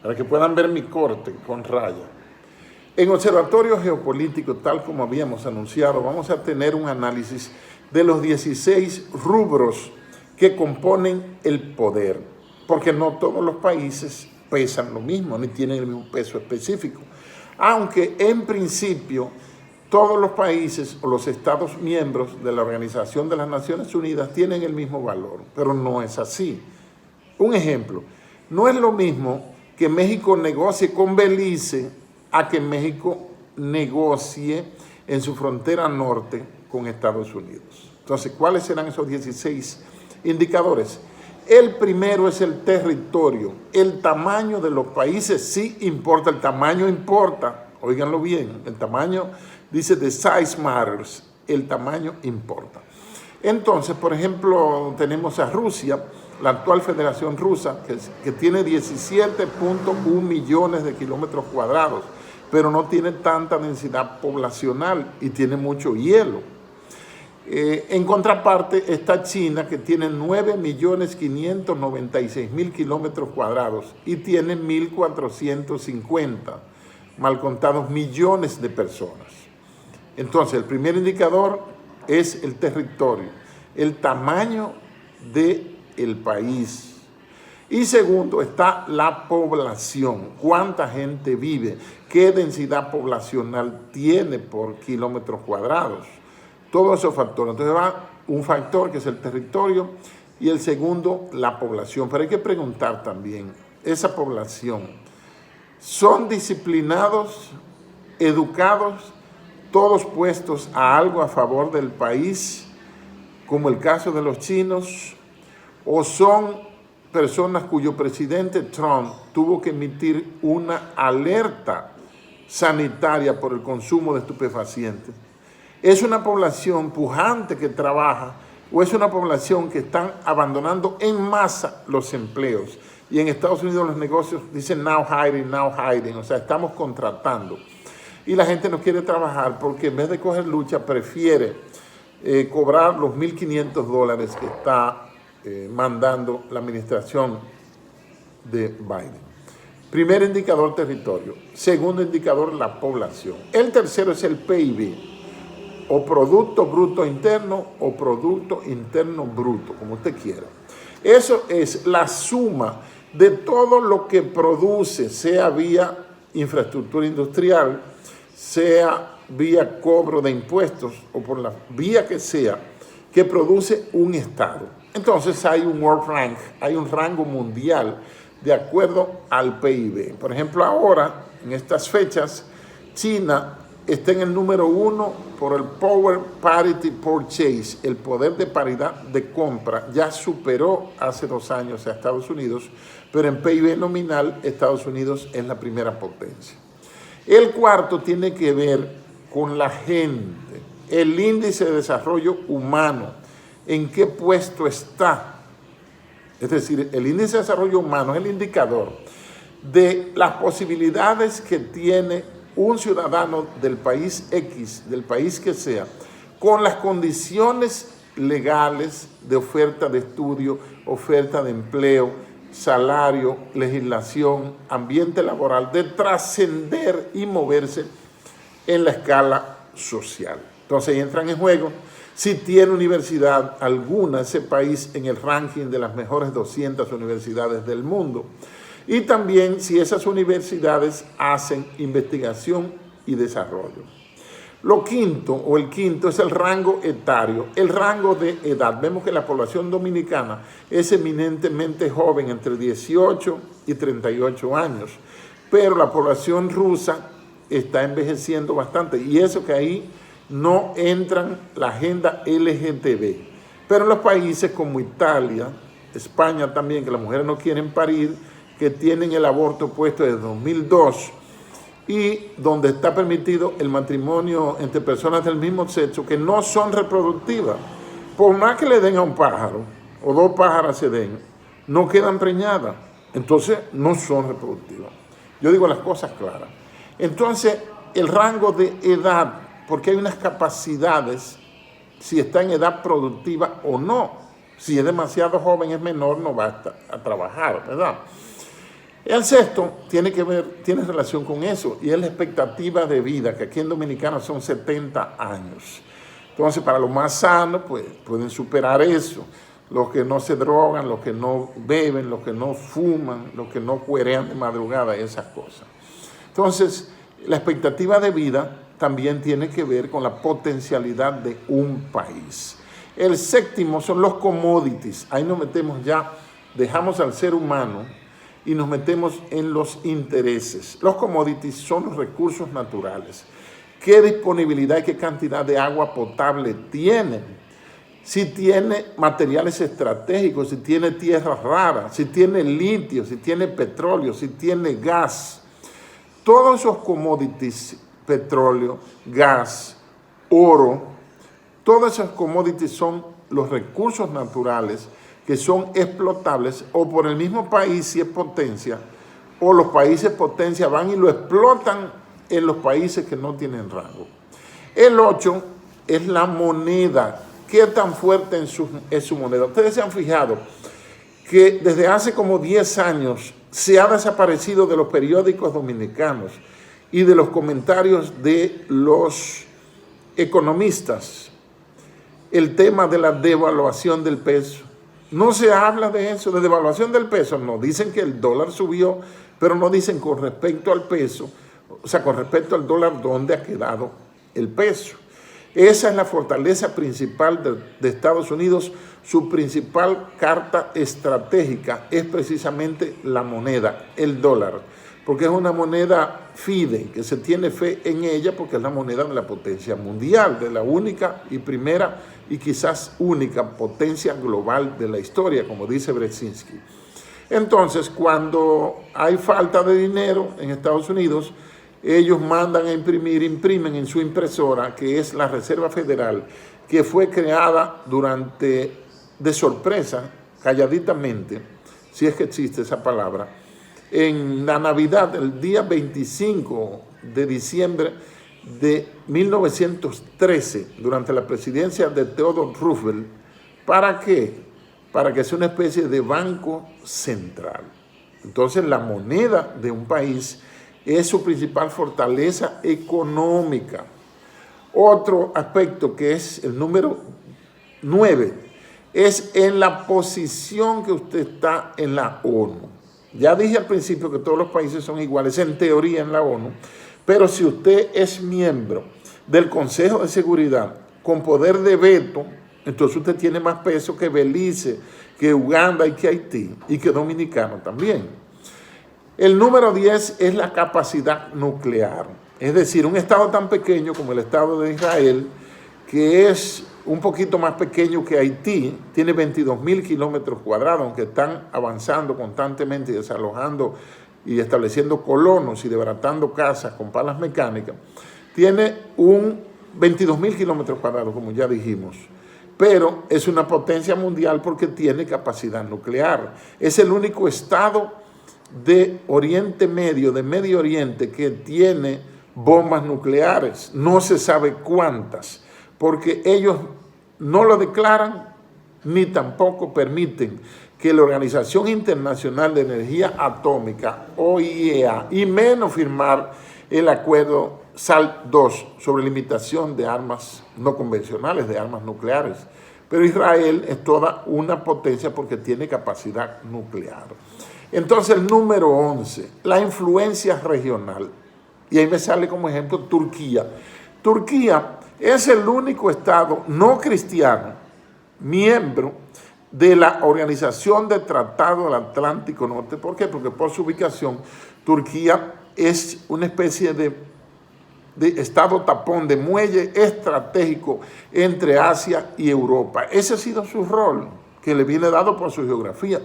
para que puedan ver mi corte con raya. En Observatorio Geopolítico, tal como habíamos anunciado, vamos a tener un análisis de los 16 rubros que componen el poder, porque no todos los países pesan lo mismo, ni tienen el mismo peso específico. Aunque en principio todos los países o los estados miembros de la Organización de las Naciones Unidas tienen el mismo valor, pero no es así. Un ejemplo, no es lo mismo que México negocie con Belice a que México negocie en su frontera norte con Estados Unidos. Entonces, ¿cuáles serán esos 16 indicadores? El primero es el territorio. El tamaño de los países sí importa, el tamaño importa. Óiganlo bien, el tamaño, dice the size matters, el tamaño importa. Entonces, por ejemplo, tenemos a Rusia, la actual Federación Rusa, que tiene 17.1 millones de kilómetros cuadrados, pero no tiene tanta densidad poblacional y tiene mucho hielo. En contraparte está China, que tiene 9.596.000 kilómetros cuadrados y tiene 1.450, mal contados, millones de personas. Entonces, el primer indicador es el territorio, el tamaño del país. Y segundo está la población, cuánta gente vive, qué densidad poblacional tiene por kilómetros cuadrados. Todos esos factores. Entonces va un factor que es el territorio y el segundo la población. Pero hay que preguntar también, esa población, ¿son disciplinados, educados, todos puestos a algo a favor del país, como el caso de los chinos, o son personas cuyo presidente Trump tuvo que emitir una alerta sanitaria por el consumo de estupefacientes? ¿Es una población pujante que trabaja o es una población que están abandonando en masa los empleos? Y en Estados Unidos los negocios dicen now hiring, o sea, estamos contratando. Y la gente no quiere trabajar porque en vez de coger lucha prefiere cobrar los $1.500 que está mandando la administración de Biden. Primer indicador, territorio. Segundo indicador, la población. El tercero es el PIB, o Producto Bruto Interno o Producto Interno Bruto, como usted quiera. Eso es la suma de todo lo que produce, sea vía infraestructura industrial, sea vía cobro de impuestos o por la vía que sea, que produce un Estado. Entonces hay un World Rank, hay un rango mundial de acuerdo al PIB. Por ejemplo, ahora, en estas fechas, China está en el número 1 por el Power Parity Purchase, el poder de paridad de compra. Ya superó hace 2 años a Estados Unidos, pero en PIB nominal Estados Unidos es la primera potencia. El cuarto tiene que ver con la gente, el índice de desarrollo humano, en qué puesto está. Es decir, el índice de desarrollo humano es el indicador de las posibilidades que tiene un ciudadano del país X, del país que sea, con las condiciones legales de oferta de estudio, oferta de empleo, salario, legislación, ambiente laboral, de trascender y moverse en la escala social. Entonces entran en juego si tiene universidad alguna ese país en el ranking de las mejores 200 universidades del mundo. Y también si esas universidades hacen investigación y desarrollo. Lo quinto, o el quinto, es el rango etario, el rango de edad. Vemos que la población dominicana es eminentemente joven, entre 18 y 38 años, pero la población rusa está envejeciendo bastante, y eso que ahí no entran la agenda LGTB. Pero en los países como Italia, España también, que las mujeres no quieren parir, que tienen el aborto puesto desde 2002, y donde está permitido el matrimonio entre personas del mismo sexo que no son reproductivas. Por más que le den a un pájaro, o 2 pájaros se den, no quedan preñadas, entonces no son reproductivas. Yo digo las cosas claras. Entonces, el rango de edad, porque hay unas capacidades, si está en edad productiva o no. Si es demasiado joven, es menor, no va a trabajar, ¿verdad? El sexto tiene relación con eso, y es la expectativa de vida, que aquí en Dominicana son 70 años. Entonces, para los más sanos, pues pueden superar eso. Los que no se drogan, los que no beben, los que no fuman, los que no cuerean de madrugada, esas cosas. Entonces, la expectativa de vida también tiene que ver con la potencialidad de un país. El séptimo son los commodities. Ahí nos metemos ya, dejamos al ser humano y nos metemos en los intereses. Los commodities son los recursos naturales. ¿Qué disponibilidad y qué cantidad de agua potable tienen? Si tiene materiales estratégicos, si tiene tierras raras, si tiene litio, si tiene petróleo, si tiene gas. Todos esos commodities, petróleo, gas, oro, todos esos commodities son los recursos naturales que son explotables o por el mismo país si es potencia, o los países potencia van y lo explotan en los países que no tienen rango. El 8 es la moneda. ¿Qué tan fuerte es su moneda? Ustedes se han fijado que desde hace como 10 años se ha desaparecido de los periódicos dominicanos y de los comentarios de los economistas el tema de la devaluación del peso. No se habla de eso, de devaluación del peso. No, dicen que el dólar subió, pero no dicen con respecto al peso, o sea, con respecto al dólar, ¿dónde ha quedado el peso? Esa es la fortaleza principal de Estados Unidos. Su principal carta estratégica es precisamente la moneda, el dólar, porque es una moneda fide, que se tiene fe en ella porque es la moneda de la potencia mundial, de la única y primera y quizás única potencia global de la historia, como dice Brzezinski. Entonces, cuando hay falta de dinero en Estados Unidos, ellos mandan a imprimen en su impresora, que es la Reserva Federal, que fue creada de sorpresa, calladitamente, si es que existe esa palabra, en la Navidad, el día 25 de diciembre de 1913, durante la presidencia de Theodore Roosevelt. ¿Para qué? Para que sea una especie de banco central. Entonces, la moneda de un país es su principal fortaleza económica. Otro aspecto, que es el número 9, es en la posición que usted está en la ONU. Ya dije al principio que todos los países son iguales en teoría en la ONU, pero si usted es miembro del Consejo de Seguridad con poder de veto, entonces usted tiene más peso que Belice, que Uganda y que Haití, y que Dominicano también. El número 10 es la capacidad nuclear. Es decir, un estado tan pequeño como el Estado de Israel, que es un poquito más pequeño que Haití, tiene 22.000 kilómetros cuadrados, aunque están avanzando constantemente y desalojando y estableciendo colonos y desbaratando casas con palas mecánicas, tiene 22.000 kilómetros cuadrados, como ya dijimos, pero es una potencia mundial porque tiene capacidad nuclear. Es el único estado de Oriente Medio, de Medio Oriente, que tiene bombas nucleares. No se sabe cuántas, porque ellos no lo declaran ni tampoco permiten que la Organización Internacional de Energía Atómica, OIEA, y menos firmar el acuerdo SALT II sobre limitación de armas no convencionales, de armas nucleares. Pero Israel es toda una potencia porque tiene capacidad nuclear. Entonces, el número 11, la influencia regional. Y ahí me sale como ejemplo Turquía. Turquía es el único estado no cristiano, miembro de la Organización de Tratado del Atlántico Norte. ¿Por qué? Porque por su ubicación, Turquía es una especie de estado tapón, de muelle estratégico entre Asia y Europa. Ese ha sido su rol, que le viene dado por su geografía.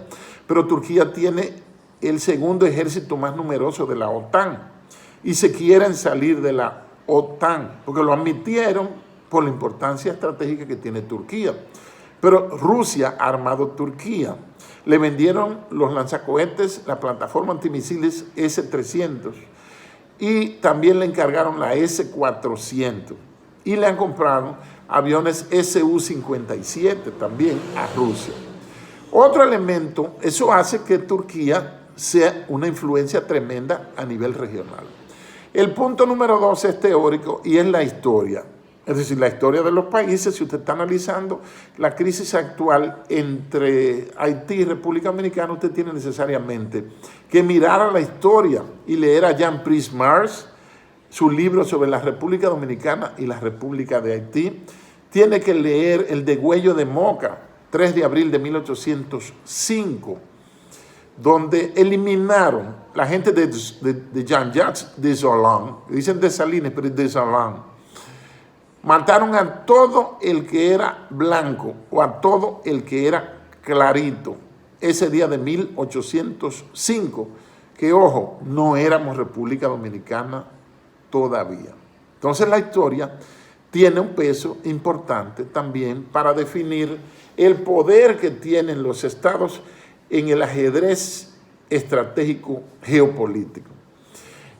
Pero Turquía tiene el segundo ejército más numeroso de la OTAN y se quieren salir de la OTAN, porque lo admitieron por la importancia estratégica que tiene Turquía. Pero Rusia ha armado Turquía. Le vendieron los lanzacohetes, la plataforma antimisiles S-300, y también le encargaron la S-400. Y le han comprado aviones Su-57 también a Rusia. Otro elemento, eso hace que Turquía sea una influencia tremenda a nivel regional. El punto número 2 es teórico y es la historia. Es decir, la historia de los países. Si usted está analizando la crisis actual entre Haití y República Dominicana, usted tiene necesariamente que mirar a la historia y leer a Jean-Pierre Mars, su libro sobre la República Dominicana y la República de Haití. Tiene que leer el Degüello de Moca, 3 de abril de 1805, donde eliminaron la gente de Jean-Jacques Dessalines, dicen Dessalines, pero es Dessalines. Mataron a todo el que era blanco o a todo el que era clarito ese día de 1805, que ojo, no éramos República Dominicana todavía. Entonces la historia tiene un peso importante también para definir el poder que tienen los estados en el ajedrez estratégico geopolítico.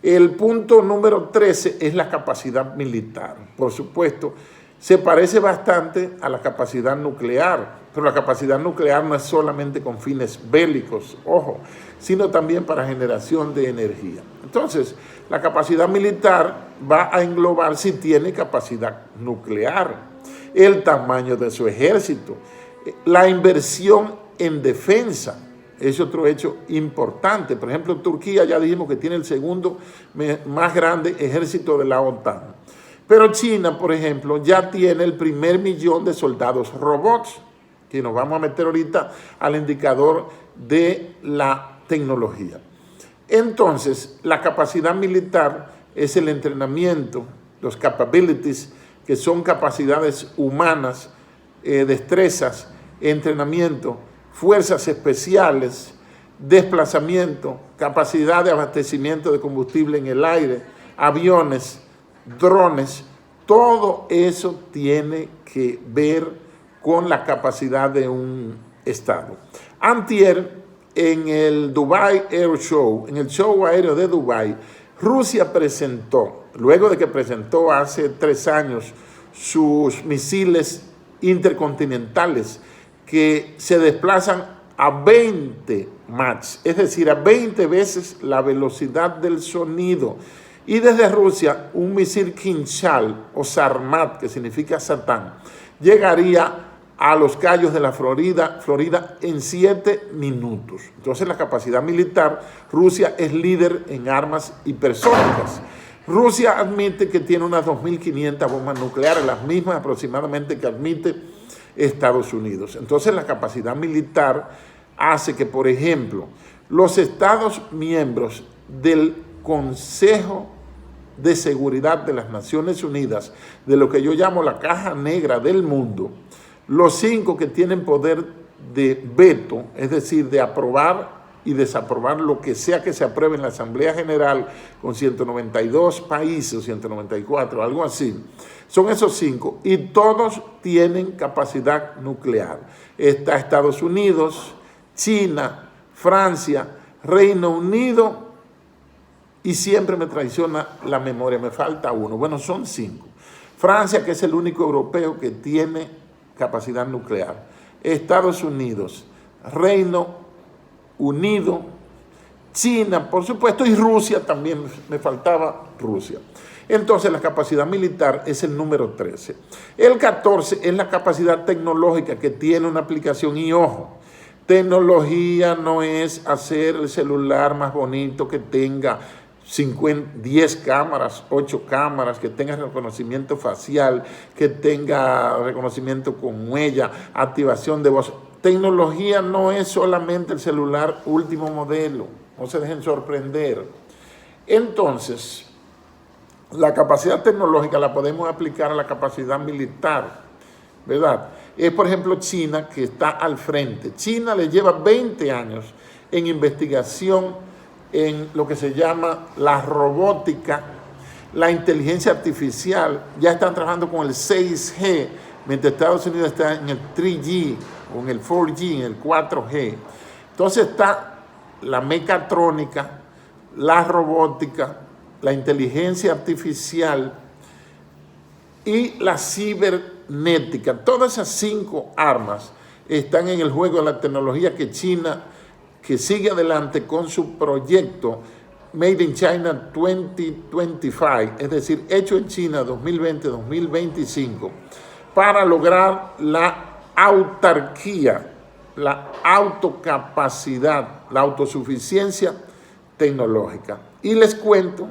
El punto número 13 es la capacidad militar. Por supuesto, se parece bastante a la capacidad nuclear, pero la capacidad nuclear no es solamente con fines bélicos, ojo, sino también para generación de energía. Entonces, la capacidad militar va a englobar si tiene capacidad nuclear, el tamaño de su ejército, la inversión en defensa. Es otro hecho importante. Por ejemplo, Turquía ya dijimos que tiene el segundo más grande ejército de la OTAN. Pero China, por ejemplo, ya tiene el 1.000.000 de soldados robots, que nos vamos a meter ahorita al indicador de la tecnología. Entonces, la capacidad militar es el entrenamiento, los capabilities, que son capacidades humanas, destrezas, entrenamiento, fuerzas especiales, desplazamiento, capacidad de abastecimiento de combustible en el aire, aviones, drones. Todo eso tiene que ver con la capacidad de un Estado. Antier, en el Dubai Air Show, en el show aéreo de Dubai, Rusia presentó, luego de que presentó hace 3 años sus misiles intercontinentales que se desplazan a 20 Mach, es decir, a 20 veces la velocidad del sonido. Y desde Rusia, un misil Kinzhal o Sarmat, que significa Satán, llegaría a los Cayos de la Florida en 7 minutos. Entonces, la capacidad militar, Rusia es líder en armas hipersónicas. Rusia admite que tiene unas 2.500 bombas nucleares, las mismas aproximadamente que admite Estados Unidos. Entonces, la capacidad militar hace que, por ejemplo, los Estados miembros del Consejo de Seguridad de las Naciones Unidas, de lo que yo llamo la caja negra del mundo, los 5 que tienen poder de veto, es decir, de aprobar y desaprobar lo que sea que se apruebe en la Asamblea General con 192 países, 194, algo así, son esos 5 y todos tienen capacidad nuclear. Está Estados Unidos, China, Francia, Reino Unido y siempre me traiciona la memoria, me falta uno. Bueno, son 5. Francia, que es el único europeo que tiene capacidad nuclear. Estados Unidos, Reino Unido, China, por supuesto, y Rusia también, me faltaba Rusia. Entonces, la capacidad militar es el número 13. El 14 es la capacidad tecnológica que tiene una aplicación y ojo, tecnología no es hacer el celular más bonito que tenga 10 cámaras, 8 cámaras, que tenga reconocimiento facial, que tenga reconocimiento con huella, activación de voz. Tecnología no es solamente el celular último modelo, no se dejen sorprender. Entonces, la capacidad tecnológica la podemos aplicar a la capacidad militar, ¿verdad? Es, por ejemplo, China, que está al frente. China le lleva 20 años en investigación en lo que se llama la robótica, la inteligencia artificial. Ya están trabajando con el 6G, mientras Estados Unidos está en el 3G, o en el 4G, en el 4G. Entonces está la mecatrónica, la robótica, la inteligencia artificial y la cibernética. Todas esas 5 armas están en el juego de la tecnología que China que sigue adelante con su proyecto Made in China 2025, es decir, hecho en China 2020-2025, para lograr la autarquía, la autocapacidad, la autosuficiencia tecnológica. Y les cuento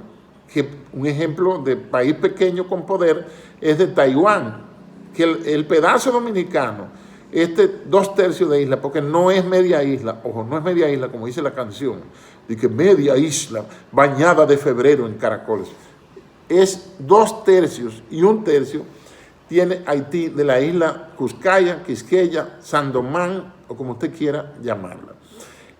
que un ejemplo de país pequeño con poder es de Taiwán, que el pedazo dominicano, 2/3 de isla, porque no es media isla, ojo, no es media isla como dice la canción, de que media isla bañada de febrero en caracoles, es 2/3 y 1/3 tiene Haití, de la isla Cuscaya, Quisqueya, Sandomán, o como usted quiera llamarla.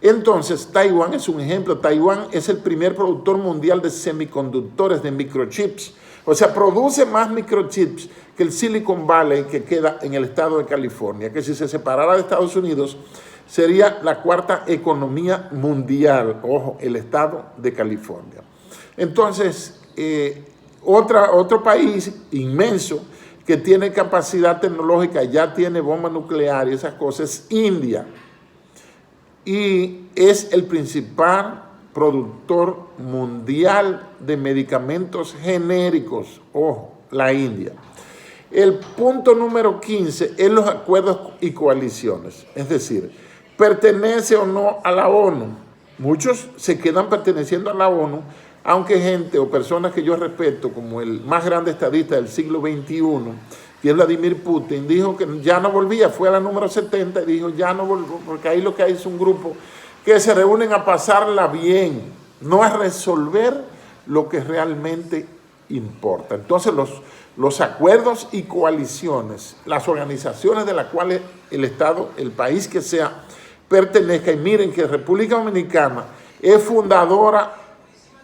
Entonces, Taiwán es un ejemplo. Taiwán es el primer productor mundial de semiconductores, de microchips. O sea, produce más microchips que el Silicon Valley, que queda en el estado de California, que si se separara de Estados Unidos, sería la 4ª economía mundial, ojo, el estado de California. Entonces, otro país inmenso que tiene capacidad tecnológica, ya tiene bomba nuclear y esas cosas, es India. Y es el principal productor mundial de medicamentos genéricos, ojo, la India. El punto número 15 es los acuerdos y coaliciones, es decir, pertenece o no a la ONU. Muchos se quedan perteneciendo a la ONU, aunque gente o personas que yo respeto, como el más grande estadista del siglo XXI, que es Vladimir Putin, dijo que ya no volvía, fue a la número 70 y dijo ya no volvió, porque ahí lo que hay es un grupo que se reúnen a pasarla bien, no a resolver lo que realmente importa. Entonces los acuerdos y coaliciones, las organizaciones de las cuales el Estado, el país que sea, pertenezca, y miren que República Dominicana es fundadora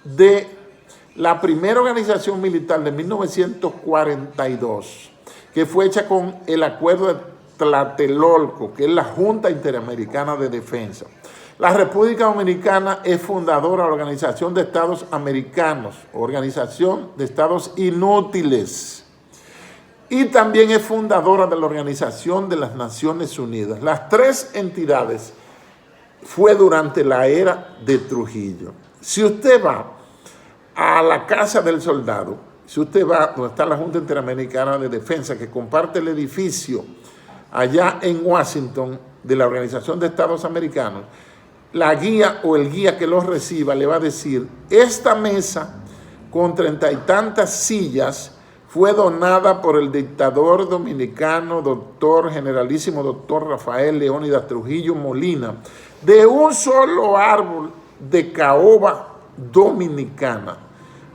de la primera organización militar de 1942, que fue hecha con el acuerdo de Tlatelolco, que es la Junta Interamericana de Defensa. La República Dominicana es fundadora de la Organización de Estados Americanos, Organización de Estados Inútiles, y también es fundadora de la Organización de las Naciones Unidas. Las 3 entidades fue durante la era de Trujillo. Si usted va a la Casa del Soldado, si usted va donde está la Junta Interamericana de Defensa, que comparte el edificio allá en Washington de la Organización de Estados Americanos, la guía o el guía que los reciba le va a decir: esta mesa con 30 y tantas sillas fue donada por el dictador dominicano, generalísimo doctor Rafael Leónidas Trujillo Molina, de un solo árbol de caoba dominicana.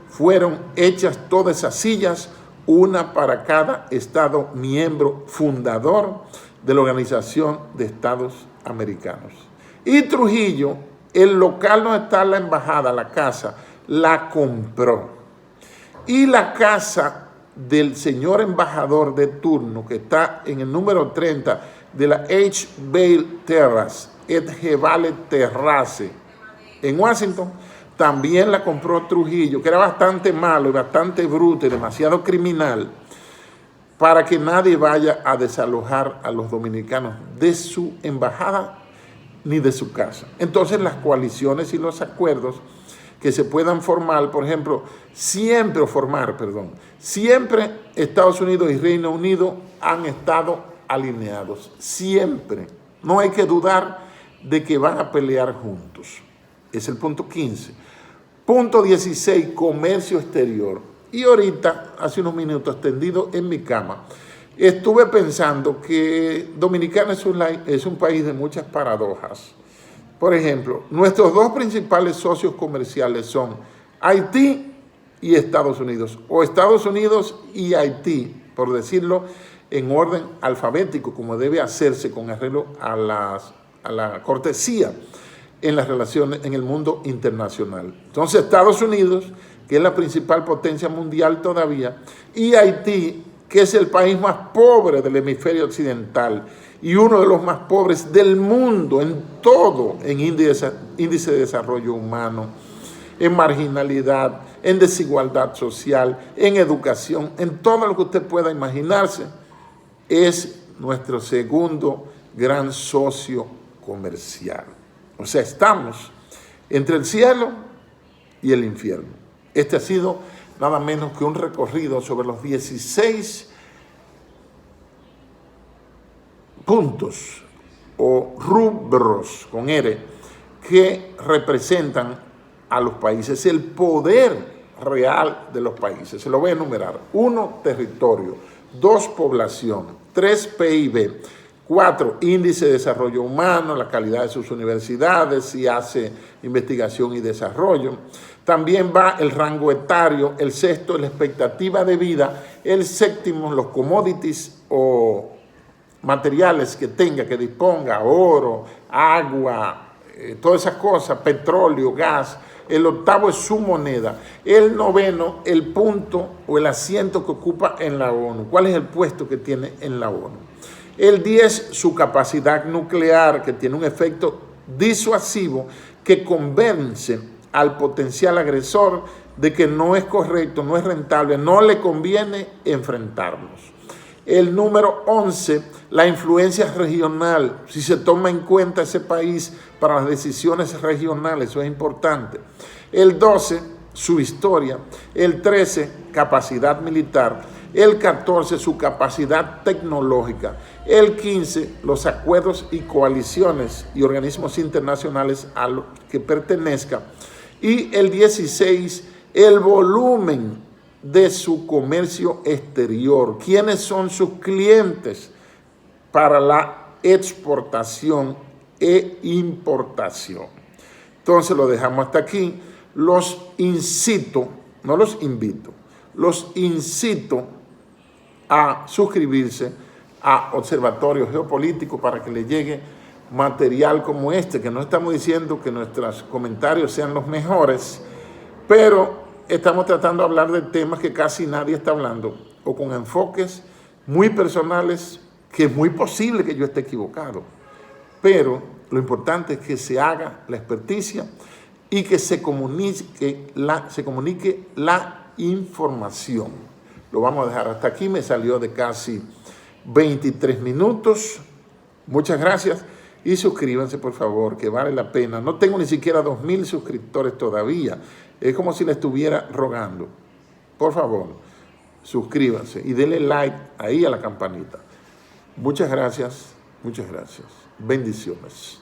Fueron hechas todas esas sillas, una para cada estado miembro fundador de la Organización de Estados Americanos. Y Trujillo, el local donde está la embajada, la casa, la compró. Y la casa del señor embajador de turno, que está en el número 30 de la H. Bale Terrace, Vale Terrace, en Washington, también la compró Trujillo, que era bastante malo y bastante bruto y demasiado criminal, para que nadie vaya a desalojar a los dominicanos de su embajada ni de su casa. Entonces las coaliciones y los acuerdos que se puedan formar, por ejemplo, siempre Estados Unidos y Reino Unido han estado alineados, siempre. No hay que dudar de que van a pelear juntos. Es el punto 15. Punto 16, comercio exterior. Y ahorita, hace unos minutos, tendido en mi cama, estuve pensando que Dominicana es un país de muchas paradojas. Por ejemplo, nuestros 2 principales socios comerciales son Haití y Estados Unidos, o Estados Unidos y Haití, por decirlo en orden alfabético, como debe hacerse con arreglo a la cortesía en las relaciones en el mundo internacional. Entonces, Estados Unidos, que es la principal potencia mundial todavía, y Haití, que es el país más pobre del hemisferio occidental y uno de los más pobres del mundo en todo, en índice de desarrollo humano, en marginalidad, en desigualdad social, en educación, en todo lo que usted pueda imaginarse, es nuestro segundo gran socio comercial. O sea, estamos entre el cielo y el infierno. Este ha sido nada menos que un recorrido sobre los 16 puntos o rubros con R que representan a los países, el poder real de los países. Se lo voy a enumerar. 1, territorio. 2, población. 3, PIB. 4, índice de desarrollo humano, la calidad de sus universidades, si hace investigación y desarrollo. También va el rango etario. El 6, la expectativa de vida. El 7, los commodities o materiales que tenga, que disponga, oro, agua, todas esas cosas, petróleo, gas. El 8 es su moneda. El 9, el punto o el asiento que ocupa en la ONU. ¿Cuál es el puesto que tiene en la ONU? El 10, su capacidad nuclear, que tiene un efecto disuasivo que convence al potencial agresor de que no es correcto, no es rentable, no le conviene enfrentarnos. El número 11, la influencia regional, si se toma en cuenta ese país para las decisiones regionales, eso es importante. El 12, su historia. El 13, capacidad militar. El 14, su capacidad tecnológica. El 15, los acuerdos y coaliciones y organismos internacionales a los que pertenezca. Y el 16, el volumen de su comercio exterior. ¿Quiénes son sus clientes para la exportación e importación? Entonces lo dejamos hasta aquí. Los incito, no los invito, los incito a suscribirse a Observatorio Geopolítico para que le llegue material como este, que no estamos diciendo que nuestros comentarios sean los mejores, pero estamos tratando de hablar de temas que casi nadie está hablando, o con enfoques muy personales, que es muy posible que yo esté equivocado, pero lo importante es que se haga la experticia y que se comunique la información. Lo vamos a dejar hasta aquí, me salió de casi 23 minutos. Muchas gracias y suscríbanse por favor, que vale la pena. No tengo ni siquiera 2,000 suscriptores todavía. Es como si le estuviera rogando. Por favor, suscríbanse y denle like ahí a la campanita. Muchas gracias. Bendiciones.